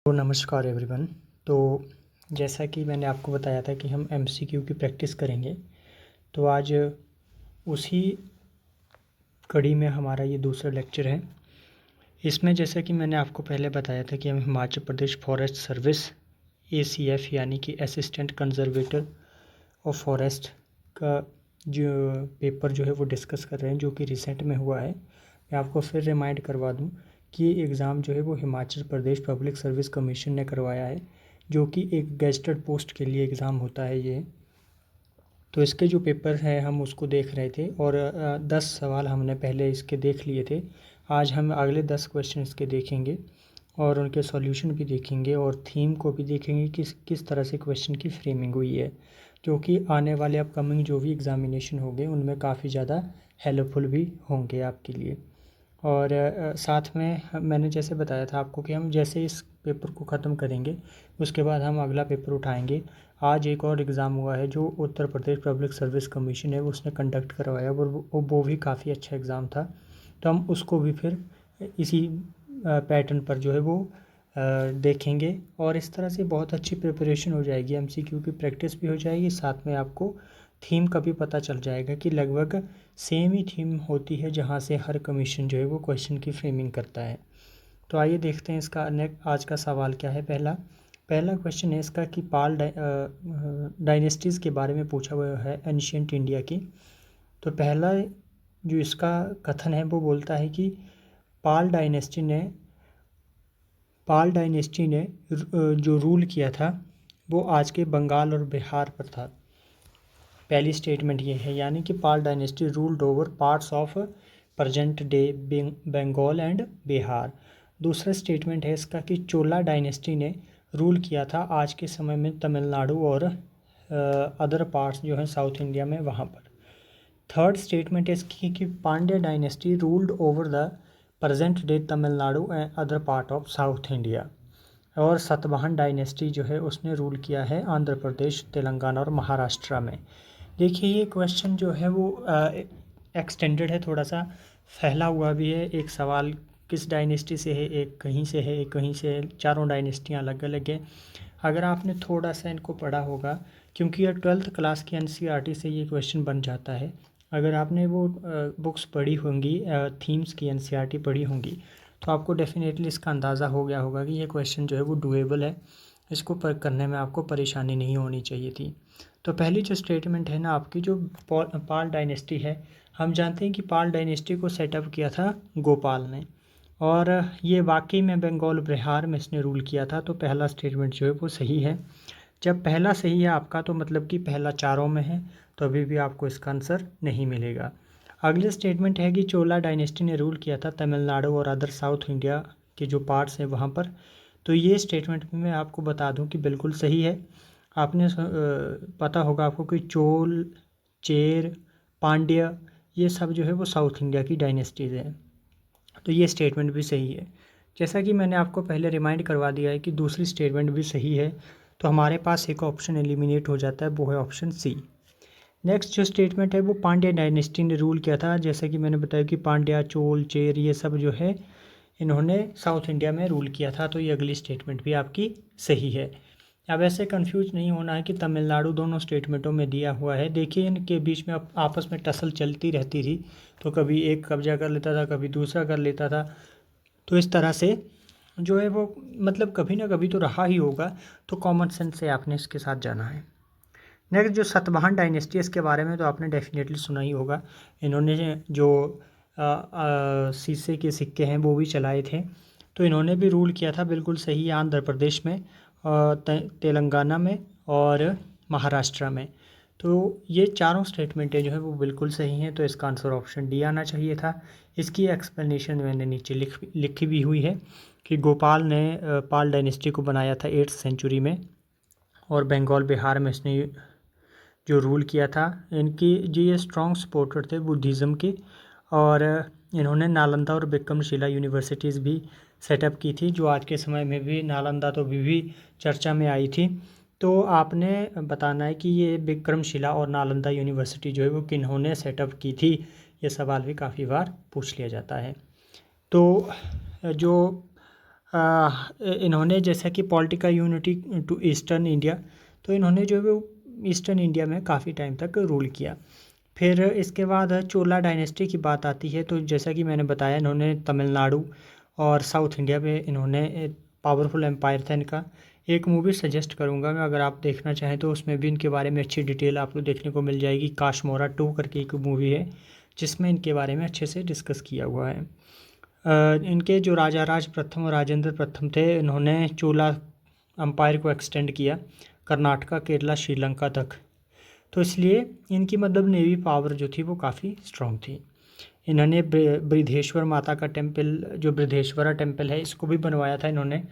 तो नमस्कार एवरीवन। तो जैसा कि मैंने आपको बताया था कि हम एमसीक्यू की प्रैक्टिस करेंगे, तो आज उसी कड़ी में हमारा ये दूसरा लेक्चर है। इसमें जैसा कि मैंने आपको पहले बताया था कि हम Himachal Pradesh forest service ACF यानी कि असिस्टेंट कंजर्वेटर ऑफ फॉरेस्ट का जो पेपर जो है वो डिस्कस कर रहे हैं, जो कि रिसेंट में हुआ है। मैं आपको फिर रिमाइंड करवा दूं कि ये एग्ज़ाम जो है वो Himachal Pradesh public service commission ने करवाया है, जो कि एक गेस्टेड पोस्ट के लिए एग्ज़ाम होता है ये। तो इसके जो पेपर है हम उसको देख रहे थे और 10 सवाल हमने पहले इसके देख लिए थे। आज हम अगले 10 क्वेश्चन इसके देखेंगे और उनके सॉल्यूशन भी देखेंगे और थीम को भी देखेंगे कि किस तरह से क्वेश्चन की फ्रेमिंग हुई है, जो कि आने वाले अपकमिंग जो भी एग्ज़ामिनेशन होंगे उनमें काफ़ी ज़्यादा हेल्पफुल भी होंगे आपके लिए। और साथ में मैंने जैसे बताया था आपको कि हम जैसे इस पेपर को ख़त्म करेंगे उसके बाद हम अगला पेपर उठाएंगे। आज एक और एग्ज़ाम हुआ है जो Uttar Pradesh public service commission है उसने कंडक्ट करवाया और वो भी काफ़ी अच्छा एग्ज़ाम था। तो हम उसको भी फिर इसी पैटर्न पर जो है वो देखेंगे और इस तरह से बहुत अच्छी प्रिपरेशन हो जाएगी, MCQ की प्रैक्टिस भी हो जाएगी, साथ में आपको थीम का भी पता चल जाएगा कि लगभग सेम ही थीम होती है जहाँ से हर कमीशन जो है वो क्वेश्चन की फ्रेमिंग करता है। तो आइए देखते हैं इसका आज का सवाल क्या है। पहला क्वेश्चन है इसका कि पाल डायनेस्टीज़ के बारे में पूछा हुआ है, एंशियंट इंडिया की। तो पहला जो इसका कथन है वो बोलता है कि पाल डायनेस्टी ने जो रूल किया था वो आज के बंगाल और बिहार पर था। पहली स्टेटमेंट ये है, यानी कि Pala dynasty ruled over parts of present day Bengal and Bihar. दूसरा स्टेटमेंट है इसका कि चोला डायनेस्टी ने रूल किया था आज के समय में तमिलनाडु और अदर पार्ट्स जो हैं साउथ इंडिया में वहाँ पर। थर्ड स्टेटमेंट है इसकी कि Pandya dynasty ruled over the present day Tamil Nadu and other part of south India. और सतवाहन डायनेस्टी जो है उसने रूल किया है आंध्र प्रदेश, तेलंगाना और महाराष्ट्र में। देखिए ये क्वेश्चन जो है वो एक्सटेंडेड है, थोड़ा सा फैला हुआ भी है। एक सवाल किस डायनेस्टी से है, एक कहीं से है, एक कहीं से है, चारों डायनेस्टियाँ अलग अलग है। अगर आपने थोड़ा सा इनको पढ़ा होगा, क्योंकि ये 12th क्लास की NCERT से ये क्वेश्चन बन जाता है। अगर आपने वो बुक्स पढ़ी होंगी, थीम्स की NCERT पढ़ी होंगी, तो आपको डेफिनेटली इसका अंदाज़ा हो गया होगा कि ये क्वेश्चन जो है वो डुएबल है, इसको करने में आपको परेशानी नहीं होनी चाहिए थी। तो पहली जो स्टेटमेंट है ना आपकी, जो पाल डायनेस्टी है, हम जानते हैं कि पाल डायनेस्टी को सेटअप किया था गोपाल ने और ये वाकई में बंगाल बिहार में इसने रूल किया था। तो पहला स्टेटमेंट जो है वो सही है। जब पहला सही है आपका तो मतलब कि पहला चारों में है, तो अभी भी आपको इसका आंसर नहीं मिलेगा। अगले स्टेटमेंट है कि चोला डायनेस्टी ने रूल किया था तमिलनाडु और अदर साउथ इंडिया के जो पार्ट्स हैं वहाँ पर। तो ये स्टेटमेंट भी मैं आपको बता दूं कि बिल्कुल सही है। आपने पता होगा आपको कि चोल, चेर, पांड्या ये सब जो है वो साउथ इंडिया की डायनेस्टीज़ हैं। तो ये स्टेटमेंट भी सही है। जैसा कि मैंने आपको पहले रिमाइंड करवा दिया है कि दूसरी स्टेटमेंट भी सही है, तो हमारे पास एक ऑप्शन एलिमिनेट हो जाता है, वो है ऑप्शन सी। नेक्स्ट जो स्टेटमेंट है वो पांड्या डायनेस्टी ने रूल किया था। जैसा कि मैंने बताया कि पांड्या, चोल, चेर ये सब जो है इन्होंने साउथ इंडिया में रूल किया था। तो ये अगली स्टेटमेंट भी आपकी सही है। अब ऐसे कंफ्यूज नहीं होना है कि तमिलनाडु दोनों स्टेटमेंटों में दिया हुआ है। देखिए इनके बीच में आपस में टसल चलती रहती थी, तो कभी एक कब्जा कर लेता था, कभी दूसरा कर लेता था। तो इस तरह से जो है वो मतलब कभी ना कभी तो रहा ही होगा। तो कॉमन सेंस से आपने इसके साथ जाना है। नेक्स्ट जो सतवाहन डायनेस्टी, इसके बारे में तो आपने डेफिनेटली सुना ही होगा। इन्होंने जो शीशे के सिक्के हैं वो भी चलाए थे। तो इन्होंने भी रूल किया था, बिल्कुल सही है, आंध्र प्रदेश में, तेलंगाना में और महाराष्ट्र में। तो ये चारों स्टेटमेंटें जो है वो बिल्कुल सही हैं। तो इसका आंसर ऑप्शन डी आना चाहिए था। इसकी एक्सप्लेनेशन मैंने नीचे लिखी भी हुई है कि गोपाल ने पाल डायनेस्टी को बनाया था 8th सेंचुरी में और बंगाल बिहार में इसने जो रूल किया था। इनकी जो ये स्ट्रॉन्ग सपोर्टर थे बुद्धिज़्म के, और इन्होंने नालंदा और विक्रमशिला यूनिवर्सिटीज़ भी सेटअप की थी, जो आज के समय में भी नालंदा तो भी चर्चा में आई थी। तो आपने बताना है कि ये विक्रमशिला और नालंदा यूनिवर्सिटी जो है वो किन्होंने सेटअप की थी। ये सवाल भी काफ़ी बार पूछ लिया जाता है। तो जो इन्होंने जैसा कि political unity to eastern India, तो इन्होंने जो है वो ईस्टर्न इंडिया में काफ़ी टाइम तक रूल किया। फिर इसके बाद चोला डायनेस्टी की बात आती है, तो जैसा कि मैंने बताया इन्होंने तमिलनाडु और साउथ इंडिया पे इन्होंने पावरफुल एम्पायर था इनका। एक मूवी सजेस्ट करूंगा मैं, अगर आप देखना चाहें तो उसमें भी इनके बारे में अच्छी डिटेल आपको देखने को मिल जाएगी। काशमोरा 2 करके एक मूवी है जिसमें इनके बारे में अच्छे से डिस्कस किया हुआ है। इनके जो राजा राज प्रथम और राजेंद्र प्रथम थे, इन्होंने चोला अम्पायर को एक्सटेंड किया कर्नाटका, केरला, श्रीलंका तक। तो इसलिए इनकी मतलब नेवी पावर जो थी वो काफ़ी स्ट्रॉन्ग थी। इन्होंने बृहदेश्वर माता का टेम्पल, जो बृहदेश्वरा टेम्पल है, इसको भी बनवाया था इन्होंने।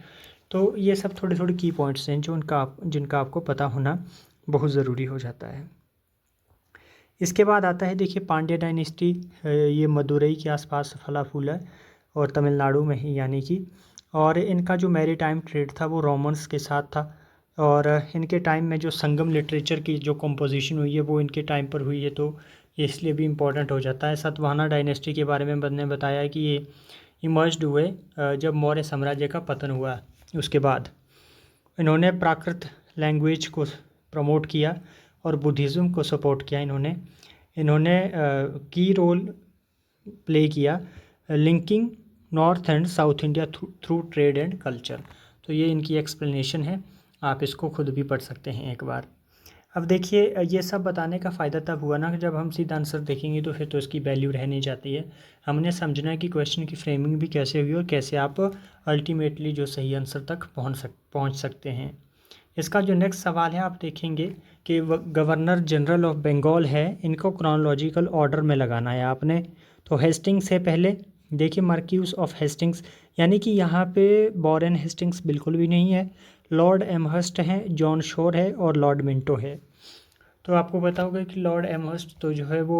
तो ये सब थोड़े थोड़े की पॉइंट्स हैं जो जिनका आपको पता होना बहुत ज़रूरी हो जाता है। इसके बाद आता है देखिए पांड्या डायनेस्टी। ये मदुरई के आसपास फला फूला है और तमिलनाडु में ही यानी कि, और इनका जो मैरीटाइम ट्रेड था वो रोमन्स के साथ था। और इनके टाइम में जो संगम लिटरेचर की जो कंपोजिशन हुई है वो इनके टाइम पर हुई है, तो ये इसलिए भी इम्पोर्टेंट हो जाता है। सातवाहना डायनेस्टी के बारे में मैंने बताया कि ये इमर्ज्ड हुए जब मौर्य साम्राज्य का पतन हुआ। उसके बाद इन्होंने प्राकृत लैंग्वेज को प्रमोट किया और बुद्धिज़्म को सपोर्ट किया। इन्होंने की रोल प्ले किया linking north and south India through trade and culture. तो ये इनकी एक्सप्लेनेशन है, आप इसको खुद भी पढ़ सकते हैं एक बार। अब देखिए ये सब बताने का फ़ायदा तब हुआ ना कि जब हम सीधा आंसर देखेंगे तो फिर तो इसकी वैल्यू रह नहीं जाती है। हमने समझना है कि क्वेश्चन की फ्रेमिंग भी कैसे हुई और कैसे आप अल्टीमेटली जो सही आंसर तक पहुंच सकते हैं। इसका जो नेक्स्ट सवाल है आप देखेंगे कि गवर्नर जनरल ऑफ बंगाल है, इनको क्रोनोलॉजिकल ऑर्डर में लगाना है आपने। तो हेस्टिंग्स से पहले देखिए मार्क्यूस ऑफ हेस्टिंग्स, यानी कि यहाँ पे वॉरेन हेस्टिंग्स बिल्कुल भी नहीं है, लॉर्ड एमहर्स्ट हैं, जॉन शोर है और लॉर्ड मिंटो है। तो आपको पता होगा कि लॉर्ड एमहर्स्ट तो जो है वो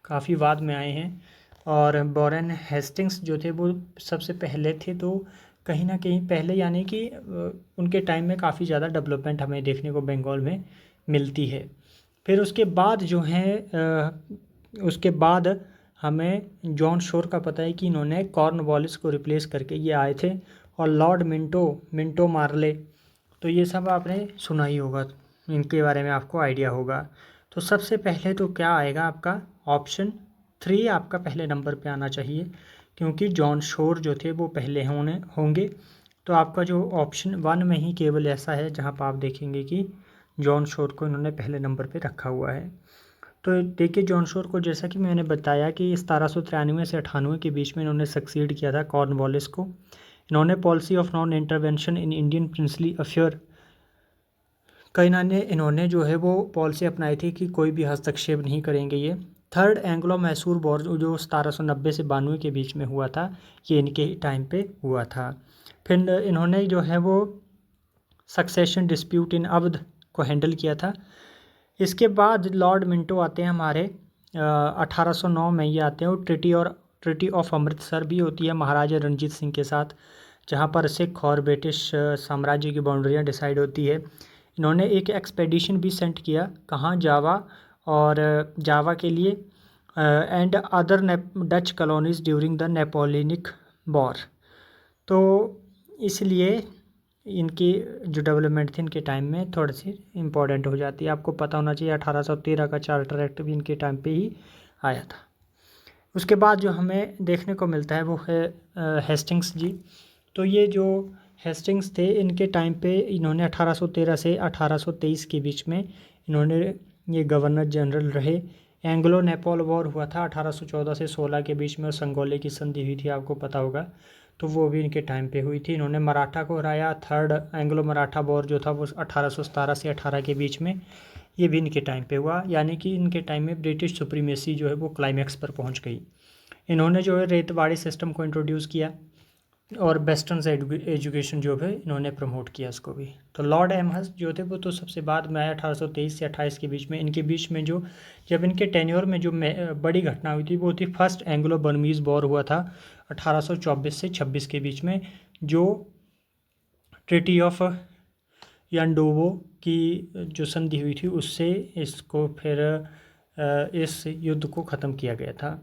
काफ़ी बाद में आए हैं और वॉरेन हेस्टिंग्स जो थे वो सबसे पहले थे। तो कहीं ना कहीं पहले यानी कि उनके टाइम में काफ़ी ज़्यादा डेवलपमेंट हमें देखने को बंगाल में मिलती है। फिर उसके बाद जो है उसके बाद हमें जॉन शोर का पता है कि इन्होंने कॉर्नवालिस को रिप्लेस करके ये आए थे, और लॉर्ड मिंटो मार्ले, तो ये सब आपने सुना ही होगा, इनके बारे में आपको आइडिया होगा। तो सबसे पहले तो क्या आएगा आपका ऑप्शन 3 आपका पहले नंबर पे आना चाहिए, क्योंकि जॉन शोर जो थे वो पहले होंगे। तो आपका जो ऑप्शन 1 में ही केवल ऐसा है जहाँ पर आप देखेंगे कि जॉन शोर को इन्होंने पहले नंबर पे रखा हुआ है। तो देखिए जॉन शोर को जैसा कि मैंने बताया कि 1793 से 98 के बीच में इन्होंने सक्सीड किया था कॉर्नवालिस को। इन्होंने policy of non intervention in Indian princely affair, इन्होंने जो है वो पॉलिसी अपनाई थी कि कोई भी हस्तक्षेप नहीं करेंगे ये। थर्ड एंग्लो मैसूर वॉर जो 1790 से 92 के बीच में हुआ था, ये इनके टाइम पे हुआ था। फिर इन्होंने जो है वो सक्सेशन डिस्प्यूट इन अवध को हैंडल किया था। इसके बाद लॉर्ड मिंटो आते हैं हमारे 1809 में ये आते हैं, और ट्रिटी ऑफ अमृतसर भी होती है महाराजा रणजीत सिंह के साथ, जहाँ पर सिख और ब्रिटिश साम्राज्य की बाउंड्रियाँ डिसाइड होती है। इन्होंने एक एक्सपेडिशन भी सेंड किया, कहाँ, जावा, और जावा के लिए and other Dutch colonies during the Napoleonic war. तो इसलिए इनकी जो डेवलपमेंट थी इनके टाइम में थोड़ी सी इम्पोर्टेंट हो जाती है। आपको पता होना चाहिए 1813 का चार्टर एक्ट भी इनके टाइम पे ही आया था। उसके बाद जो हमें देखने को मिलता है वो है हेस्टिंग्स जी। तो ये जो हेस्टिंग्स थे इनके टाइम पे इन्होंने 1813 से 1823 के बीच में इन्होंने ये गवर्नर जनरल रहे। एंग्लो नेपोल वॉर हुआ था 1814 से 16 के बीच में, और संगोले की संधि हुई थी, आपको पता होगा, तो वो भी इनके टाइम पे हुई थी। इन्होंने मराठा को हराया। थर्ड एंग्लो मराठा वॉर जो था वो 1817 से 18 के बीच में, ये भी इनके टाइम पे हुआ। यानी कि इनके टाइम में ब्रिटिश सुप्रीमेसी जो है वो क्लाइमैक्स पर पहुंच गई। इन्होंने जो है रेतवाड़ी सिस्टम को इंट्रोड्यूस किया और वेस्टर्न एजुकेशन जो है इन्होंने प्रमोट किया उसको भी। तो लॉर्ड एमहर्स्ट जो थे वो तो सबसे बाद में आया 1823 से 28 के बीच में। इनके बीच में जो जब इनके टेन्योर में जो बड़ी घटना हुई थी वो थी फर्स्ट एंग्लो बर्मीज़ वॉर हुआ था 1824 से 26 के बीच में, जो ट्रिटी ऑफ यांडोवो की जो संधि हुई थी उससे इसको फिर इस युद्ध को ख़त्म किया गया था।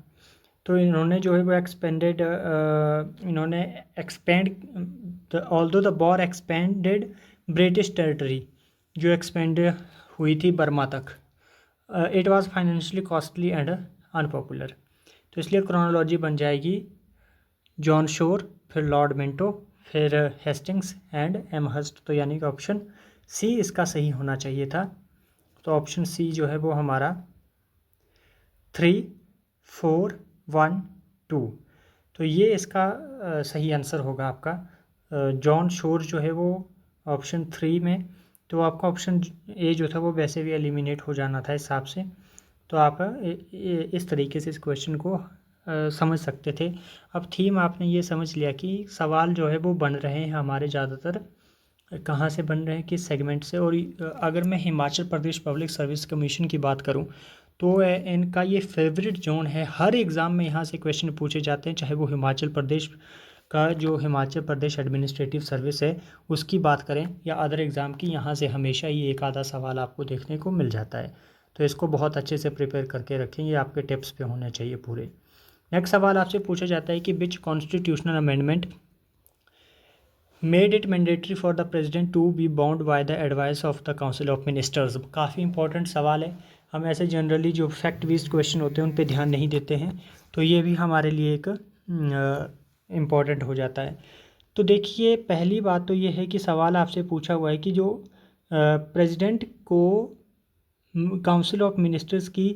तो इन्होंने जो है वो एक्सपेंडेड इन्होंने expand although the war expanded British territory, जो एक्सपेंड हुई थी बर्मा तक, it was financially costly and unpopular. तो इसलिए क्रोनोलॉजी बन जाएगी जॉन शोर, फिर लॉर्ड मिंटो, फिर हेस्टिंग्स एंड एमहर्स्ट। तो यानी कि ऑप्शन सी इसका सही होना चाहिए था। तो ऑप्शन सी जो है वो हमारा 3, 4, 1, 2, तो ये इसका सही आंसर होगा आपका। जॉन शोर जो है वो ऑप्शन 3 में, तो आपका ऑप्शन ए जो था वो वैसे भी एलिमिनेट हो जाना था हिसाब से। तो आप इस तरीके से इस क्वेश्चन को समझ सकते थे। अब थीम आपने ये समझ लिया कि सवाल जो है वो बन रहे हैं हमारे ज़्यादातर कहाँ से बन रहे हैं, किस सेगमेंट से। और अगर मैं Himachal Pradesh public service commission की बात करूँ तो इनका ये फेवरेट जोन है। हर एग्ज़ाम में यहाँ से क्वेश्चन पूछे जाते हैं, चाहे वो हिमाचल प्रदेश का जो हिमाचल प्रदेश एडमिनिस्ट्रेटिव सर्विस है उसकी बात करें या अदर एग्ज़ाम की, यहाँ से हमेशा ही एक आधा सवाल आपको देखने को मिल जाता है। तो इसको बहुत अच्छे से प्रिपेयर करके रखें, ये आपके टिप्स पे होने चाहिए पूरे। नेक्स्ट सवाल आपसे पूछा जाता है कि which constitutional amendment made it mandatory for the president to be bound by the advice of the council of ministers. काफ़ी इंपॉर्टेंट सवाल है। हम ऐसे जनरली जो फैक्ट बेस्ड क्वेश्चन होते हैं उन पे ध्यान नहीं देते हैं, तो ये भी हमारे लिए एक इम्पॉर्टेंट हो जाता है। तो देखिए पहली बात तो ये है कि सवाल आपसे पूछा हुआ है कि जो प्रेसिडेंट को काउंसिल ऑफ मिनिस्टर्स की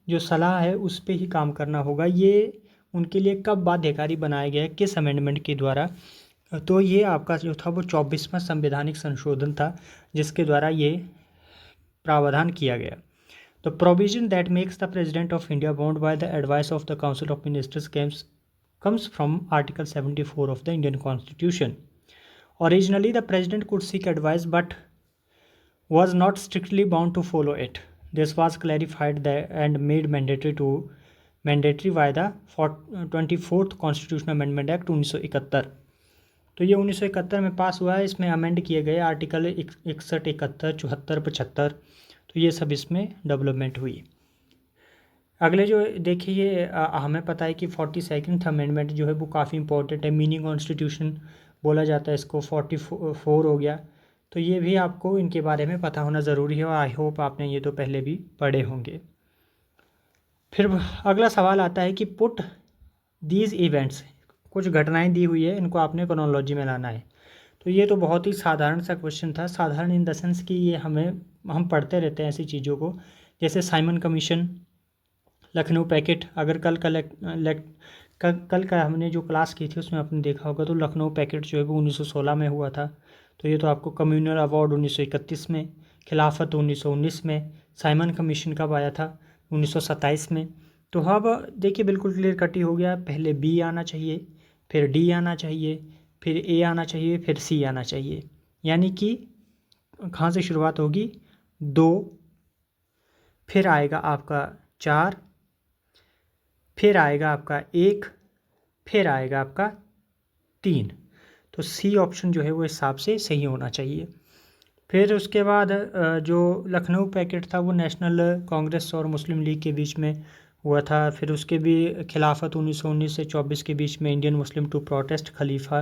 जो सलाह है उस पर ही काम करना होगा, ये उनके लिए कब बाध्यकारी बनाया गया है, किस अमेंडमेंट के द्वारा। तो ये आपका जो था वो 24वां संवैधानिक संशोधन था जिसके द्वारा ये प्रावधान किया गया। The provision that makes the president of India bound by the advice of the council of ministers comes from Article 74 of the Indian Constitution. Originally, the President could seek advice but was not strictly bound to follow it. This was clarified and made mandatory by the 24th Constitutional Amendment Act 1971. तो ये 1971 में पास हुआ है। इसमें amend किए गए article 61, 71, 74, 75, तो ये सब इसमें डेवलपमेंट हुई। अगले जो देखिए हमें पता है कि 42nd अमेंडमेंट जो है वो काफ़ी इंपॉर्टेंट है, मिनी कॉन्स्टिट्यूशन बोला जाता है इसको। 44 हो गया, तो ये भी आपको इनके बारे में पता होना ज़रूरी है और आई होप आपने ये तो पहले भी पढ़े होंगे। फिर अगला सवाल आता है कि पुट दीज इवेंट्स, कुछ घटनाएं दी हुई है, इनको आपने क्रोनोलॉजी में लाना है। तो ये तो बहुत ही साधारण सा क्वेश्चन था। साधारण इन द सेंस कि ये हम पढ़ते रहते हैं ऐसी चीज़ों को, जैसे साइमन कमीशन, लखनऊ पैकेट। अगर कल का हमने जो क्लास की थी उसमें आपने देखा होगा, तो लखनऊ पैकेट जो है वो 1916 में हुआ था। तो ये तो आपको कम्युनल अवार्ड 1931 में, खिलाफत 1919 में, साइमन कमीशन कब आया था 1927 में। तो अब देखिए बिल्कुल क्लियर कट ही हो गया। पहले बी आना चाहिए, फिर डी आना चाहिए, फिर ए आना चाहिए, फिर सी आना चाहिए। यानी कि कहाँ से शुरुआत होगी, 2, फिर आएगा आपका 4, फिर आएगा आपका 1, फिर आएगा आपका 3। तो सी ऑप्शन जो है वो हिसाब से सही होना चाहिए। फिर उसके बाद जो लखनऊ पैकेट था वो नेशनल कांग्रेस और मुस्लिम लीग के बीच में हुआ था। फिर उसके भी खिलाफत 1919 से 24 के बीच में, इंडियन मुस्लिम टू प्रोटेस्ट खलीफा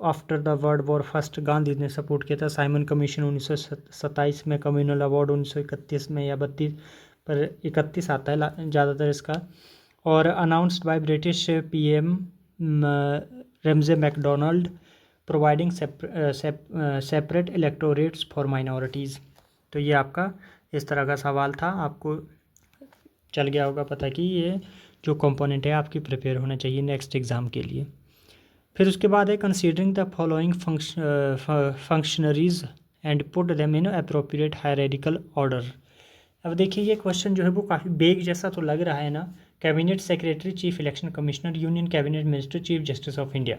after the world war first, Gandhi ने सपोर्ट किया था। साइमन कमीशन 1927 में, कम्युनल अवार्ड 1931 में या 32 पर 31 आता है ज़्यादातर इसका। और announced by British PM Ramsay MacDonald, providing separate electorates for minorities. तो ये आपका इस तरह का सवाल था, आपको चल गया होगा पता कि ये जो कंपोनेंट है आपकी प्रिपेयर होना चाहिए नेक्स्ट एग्ज़ाम के लिए। फिर उसके बाद है considering the following functionaries and put them in appropriate hierarchical order. अब देखिए ये क्वेश्चन जो है वो काफ़ी बेग जैसा तो लग रहा है ना। Cabinet secretary, chief election commissioner, union cabinet minister, chief justice of India.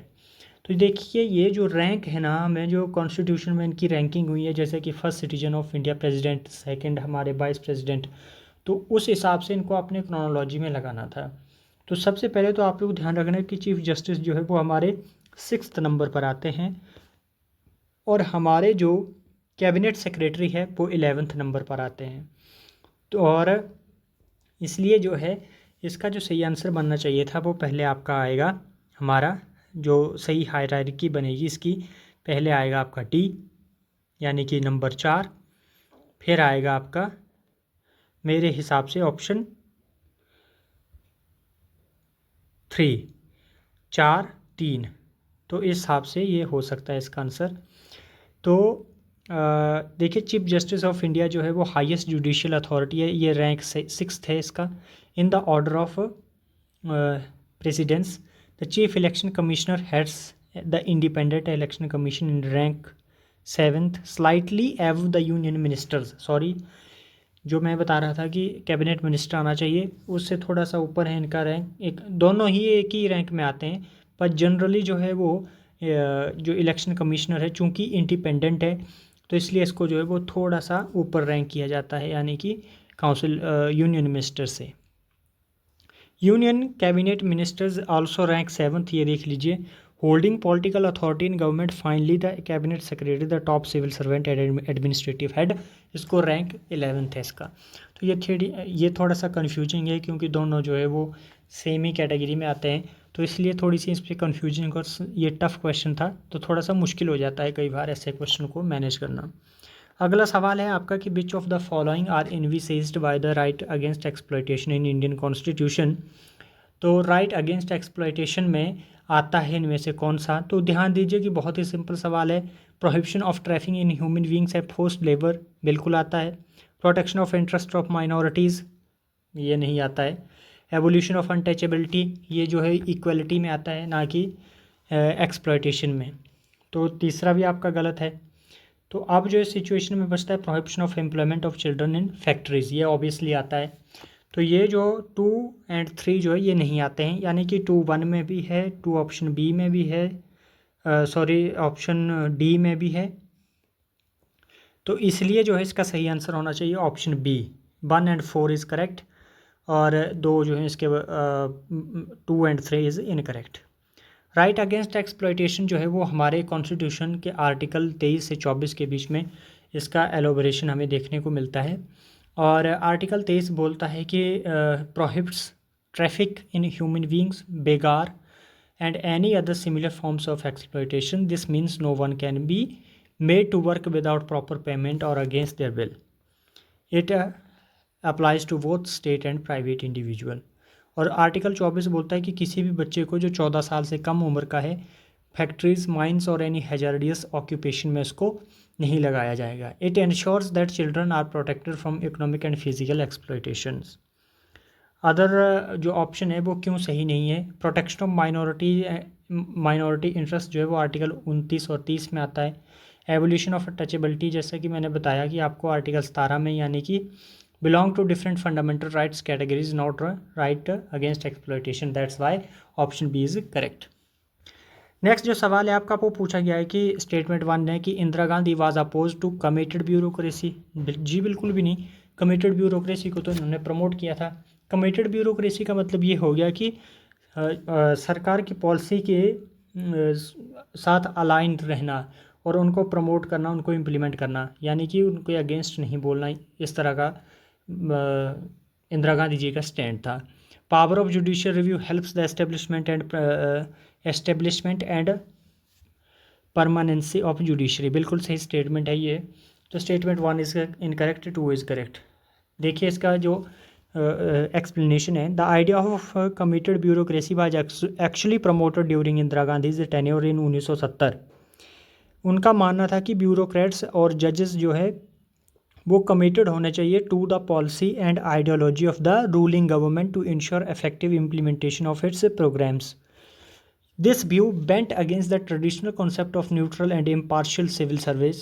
तो देखिए ये जो रैंक है ना, हमें जो कॉन्स्टिट्यूशन में इनकी रैंकिंग हुई है, जैसे कि first citizen of India president, second हमारे वाइस प्रेसिडेंट, तो उस हिसाब से इनको अपने क्रोनोलॉजी में लगाना था। तो सबसे पहले तो आप लोग ध्यान रखना कि चीफ जस्टिस जो है वो हमारे 6th नंबर पर आते हैं और हमारे जो कैबिनेट सेक्रेटरी है वो 11th नंबर पर आते हैं। तो और इसलिए जो है इसका जो सही आंसर बनना चाहिए था वो पहले आपका आएगा, हमारा जो सही हायरार्की बनेगी इसकी, पहले आएगा आपका डी यानी कि नंबर 4, फिर आएगा आपका मेरे हिसाब से ऑप्शन 3, 4, 3। तो इस हिसाब से ये हो सकता है इसका आंसर। तो देखिए चीफ जस्टिस ऑफ इंडिया जो है वो हाईएस्ट जुडिशियल अथॉरिटी है, ये रैंक 6th है इसका in the order of precedence. The chief election commissioner heads the independent election commission in rank 7th, slightly एव द यूनियन मिनिस्टर्स। सॉरी, जो मैं बता रहा था कि कैबिनेट मिनिस्टर आना चाहिए, उससे थोड़ा सा ऊपर है इनका रैंक। एक दोनों ही एक ही रैंक में आते हैं, पर जनरली जो है वो जो इलेक्शन कमिश्नर है चूँकि इंडिपेंडेंट है तो इसलिए इसको जो है वो थोड़ा सा ऊपर रैंक किया जाता है, यानी कि काउंसिल यूनियन मिनिस्टर से। Union cabinet ministers also rank 7th, ये देख लीजिए। Holding political authority in government, finally the cabinet secretary the top civil servant and administrative head, इसको रैंक 11th है इसका। तो ये थोड़ा सा कन्फ्यूजिंग है क्योंकि दोनों जो है वो सेम ही कैटेगरी में आते हैं, तो इसलिए थोड़ी सी इस पर कन्फ्यूजिंग और ये टफ क्वेश्चन था, तो थोड़ा सा मुश्किल हो जाता है कई बार ऐसे क्वेश्चन को मैनेज करना। अगला सवाल है आपका कि which of the following are envisaged by the right against exploitation in Indian constitution. तो राइट अगेंस्ट एक्सप्लॉयटेशन में आता है इनमें से कौन सा। तो ध्यान दीजिए कि बहुत ही सिंपल सवाल है। Prohibition of trafficking in human beings and forced labour बिल्कुल आता है। Protection of interest of minorities, ये नहीं आता है। एवोल्यूशन ऑफ अनटचेबिलिटी, ये जो है इक्वलिटी में आता है ना कि एक्सप्लॉयटेशन में। तो तीसरा भी आपका गलत है। तो अब जो इस सिचुएशन में बचता है prohibition of employment of children in factories, ये ऑब्वियसली आता है। तो ये जो 2 और 3 जो है ये नहीं आते हैं, यानी कि 2 1 में भी है, 2 ऑप्शन बी में भी है, सॉरी ऑप्शन डी में भी है। तो इसलिए जो है इसका सही आंसर होना चाहिए ऑप्शन बी, 1 और 4 इज़ करेक्ट, और 2 जो है इसके 2 और 3 is incorrect. Right against exploitation जो है वो हमारे कॉन्स्टिट्यूशन के आर्टिकल 23 से 24 के बीच में इसका एलोबरेशन हमें देखने को मिलता है। और आर्टिकल 23 बोलता है कि prohibits traffic in human beings, begar and any other similar forms of exploitation. This means no one can be made to work without proper payment और against their will. It applies to both state and private individual. और article 24 बोलता है कि किसी भी बच्चे को जो 14 साल से कम उम्र का है फैक्ट्रीज, माइंस और एनी हैजार्डियस ऑक्यूपेशन में उसको नहीं लगाया जाएगा। It ensures that children are protected from economic and physical exploitations. Other जो ऑप्शन है वो क्यों सही नहीं है। प्रोटेक्शन ऑफ माइनॉरिटी इंटरेस्ट जो है वो आर्टिकल 29 और 30 में आता है। एवोल्यूशन ऑफ टचेबिलिटी, जैसा कि मैंने बताया कि आपको आर्टिकल 17 में, यानी कि belong to different fundamental rights categories not right against exploitation, that's why option B is correct. Next जो सवाल है आपका वो पूछा गया है कि स्टेटमेंट 1 है कि Indira Gandhi was oppose to committed bureaucracy. जी बिल्कुल भी नहीं, कमिटेड ब्यूरोक्रेसी को तो इन्होंने प्रमोट किया था। कमिटेड ब्यूरोक्रेसी का मतलब ये हो गया कि सरकार की पॉलिसी के साथ अलाइन रहना और उनको प्रमोट करना, उनको इम्प्लीमेंट करना, यानी कि उनके अगेंस्ट नहीं बोलना। इस तरह का इंदिरा गांधी जी का स्टैंड था। Power of judicial review helps the establishment and permanency of judiciary, बिल्कुल सही स्टेटमेंट है ये। तो statement 1 is incorrect, 2 is correct. देखिए इसका जो एक्सप्लेनेशन है, the idea of committed bureaucracy was actually promoted during Indira Gandhi tenure in 1970। उनका मानना था कि ब्यूरोक्रेट्स और जजेस जो है वो कमिटेड होने चाहिए to the policy and ideology of the ruling government to ensure effective implementation of its programmes. This view bent against the traditional concept of neutral and impartial civil service.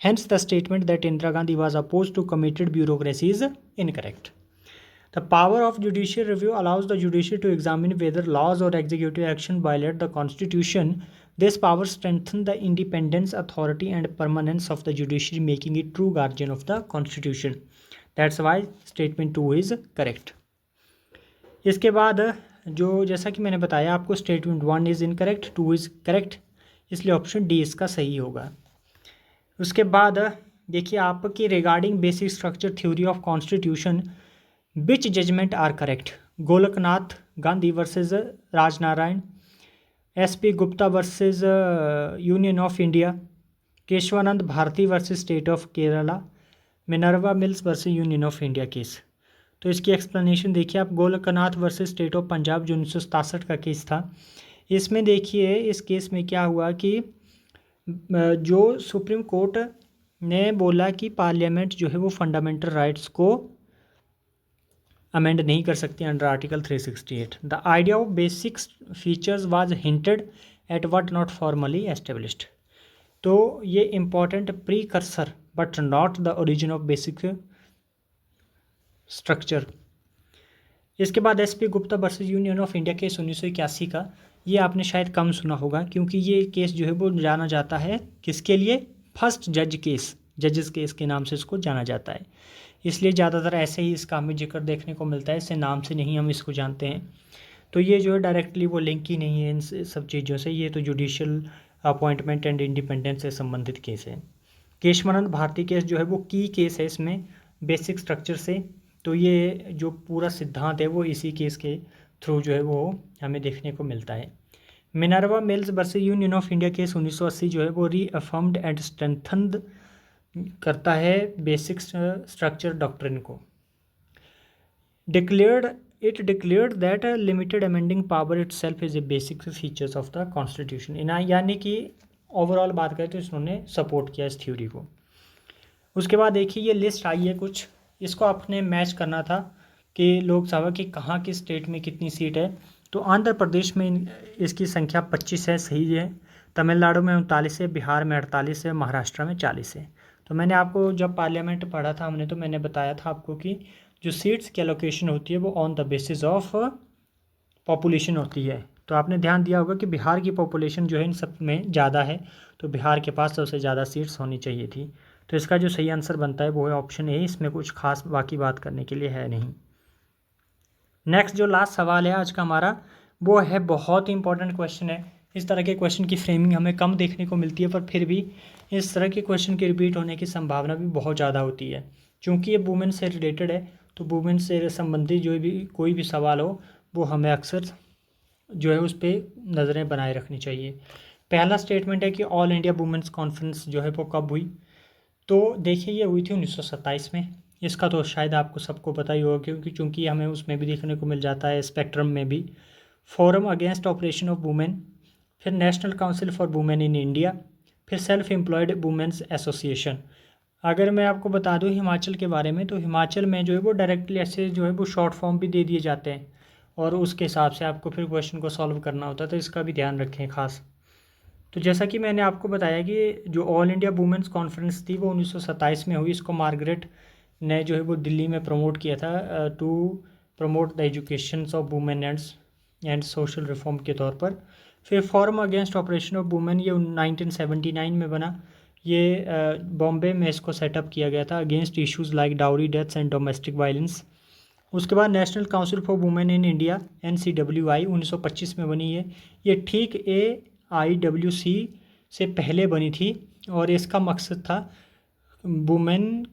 Hence, the statement that Indira Gandhi was opposed to committed bureaucracy is incorrect. The power of judicial review allows the judiciary to examine whether laws or executive action violate the constitution. This power strengthens the independence, authority and permanence of the judiciary, making it true guardian of the constitution. That's why statement 2 is correct. इसके बाद जो जैसा कि मैंने बताया आपको, statement 1 is incorrect, 2 is correct, इसलिए option D इसका सही होगा। उसके बाद देखिए आपकी regarding basic structure theory of constitution which judgment are correct. Golaknath Gandhi versus Rajnarayan, SP Gupta versus union of India, Keshavananda Bharati versus state of Kerala, Minerva mills versus union of India case. तो इसकी एक्सप्लेनेशन देखिए आप, Golaknath versus state of Punjab जो 1967 का केस था। इसमें देखिए इस केस में क्या हुआ कि जो सुप्रीम कोर्ट ने बोला कि पार्लियामेंट जो है वो फंडामेंटल राइट्स को अमेंड नहीं कर सकती under article 368। The idea of basic features was hinted at but not formally established. तो ये important precursor but not the origin of basic structure. इसके बाद SP Gupta versus union of India case 1981 का, ये आपने शायद कम सुना होगा क्योंकि ये केस जो है वो जाना जाता है किसके लिए, फर्स्ट जज केस, जजेस केस के नाम से इसको जाना जाता है, इसलिए ज़्यादातर ऐसे ही इसका हमें जिक्र देखने को मिलता है, इससे नाम से नहीं हम इसको जानते हैं। तो ये जो है डायरेक्टली वो लिंक ही नहीं है इन सब चीज़ों से, ये तो जुडिशियल अपॉइंटमेंट एंड इंडिपेंडेंस से संबंधित केस है। केशवानंद भारती केस जो है वो की केस है इसमें बेसिक स्ट्रक्चर से, तो ये जो पूरा सिद्धांत है वो इसी केस के थ्रू जो है वो हमें देखने को मिलता है। Minerva mills versus union of India case 1980 जो है वो रीअफर्म्ड एंड स्ट्रेंथन्ड करता है बेसिक स्ट्रक्चर डॉक्ट्रिन को। It declared that limited amending power itself is a basic features of the constitution, यानी कि ओवरऑल बात करें तो इन्होंने सपोर्ट किया इस थ्योरी को। उसके बाद देखिए ये लिस्ट आई है कुछ, इसको आपने मैच करना था कि लोकसभा की कहाँ की स्टेट में कितनी सीट है। तो आंध्र प्रदेश में इसकी संख्या 25 है, सही है। तमिलनाडु में 39 है, बिहार में 48 है, महाराष्ट्र में 40 है। तो मैंने आपको जब पार्लियामेंट पढ़ा था हमने, तो मैंने बताया था आपको कि जो सीट्स की एलोकेशन होती है वो on the basis of population होती है। तो आपने ध्यान दिया होगा कि बिहार की पॉपुलेशन जो है इन सब में ज़्यादा है, तो बिहार के पास सबसे ज़्यादा सीट्स होनी चाहिए थी। तो इसका जो सही आंसर बनता है वो है ऑप्शन ए, इसमें कुछ खास बाकी बात करने के लिए है नहीं। नेक्स्ट जो लास्ट सवाल है आज का हमारा, वो है बहुत ही इंपॉर्टेंट क्वेश्चन है। इस तरह के क्वेश्चन की फ्रेमिंग हमें कम देखने को मिलती है, पर फिर भी इस तरह के क्वेश्चन के रिपीट होने की संभावना भी बहुत ज़्यादा होती है, क्योंकि ये वुमेन से रिलेटेड है। तो वुमेन से संबंधित जो भी कोई भी सवाल हो वो हमें अक्सर जो है उस पर नज़रें बनाए रखनी चाहिए। पहला स्टेटमेंट है कि ऑल इंडिया वुमेन्स कॉन्फ्रेंस जो है वो कब हुई। तो देखिए ये हुई थी 1927 में। इसका तो शायद आपको सबको पता ही होगा, क्योंकि चूँकि हमें उसमें भी देखने को मिल जाता है, स्पेक्ट्रम में भी। Forum against oppression of women, फिर national council for women in India, फिर सेल्फ एम्प्लॉयड वुमेन्स एसोसिएशन। अगर मैं आपको बता दूं हिमाचल के बारे में, तो हिमाचल में जो है वो डायरेक्टली ऐसे जो है वो शॉर्ट फॉर्म भी दे दिए जाते हैं, और उसके हिसाब से आपको फिर क्वेश्चन को सॉल्व करना होता है, तो इसका भी ध्यान रखें खास। तो जैसा कि मैंने आपको बताया कि जो ऑल इंडिया वुमेन्स कॉन्फ्रेंस थी वो 1927 में हुई। इसको मार्गरेट ने जो है वो दिल्ली में प्रमोट किया था, to promote the education of women and social reform के तौर पर। फिर forum against oppression of women ये 1979 में बना। ये बॉम्बे में इसको सेटअप किया गया था against issues like dowry, deaths and domestic violence. उसके बाद national council for women in India NCWI 1925 में बनी है। ये ठीक AIWC से पहले बनी थी, और इसका मकसद था वुमेन,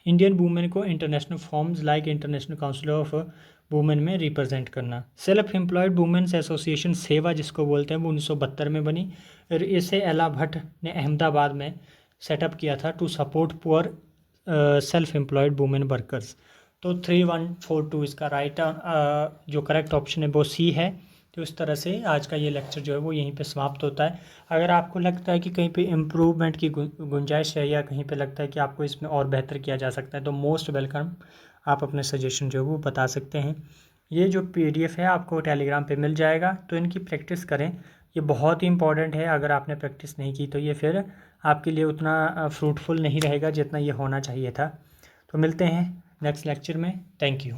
इंडियन वुमेन को international forms like international council of women में रिप्रेजेंट करना। सेल्फ एम्प्लॉयड वुमेन्स एसोसिएशन सेवा जिसको बोलते हैं वो 1972 में बनी, और इसे एला भट्ट ने अहमदाबाद में सेटअप किया था to support poor self employed women workers. तो 3142 इसका राइट जो करेक्ट ऑप्शन है वो C है। तो इस तरह से आज का ये लेक्चर जो है वो यहीं पे समाप्त होता है। अगर आपको लगता है कि कहीं पे इम्प्रूवमेंट की गुंजाइश है, या कहीं पे लगता है कि आपको इसमें और बेहतर किया जा सकता है, तो मोस्ट वेलकम, आप अपने सजेशन जो है वो बता सकते हैं। ये जो PDF है आपको टेलीग्राम पे मिल जाएगा, तो इनकी प्रैक्टिस करें, ये बहुत ही इंपॉर्टेंट है। अगर आपने प्रैक्टिस नहीं की तो ये फिर आपके लिए उतना फ्रूटफुल नहीं रहेगा जितना ये होना चाहिए था। तो मिलते हैं नेक्स्ट लेक्चर में। Thank you.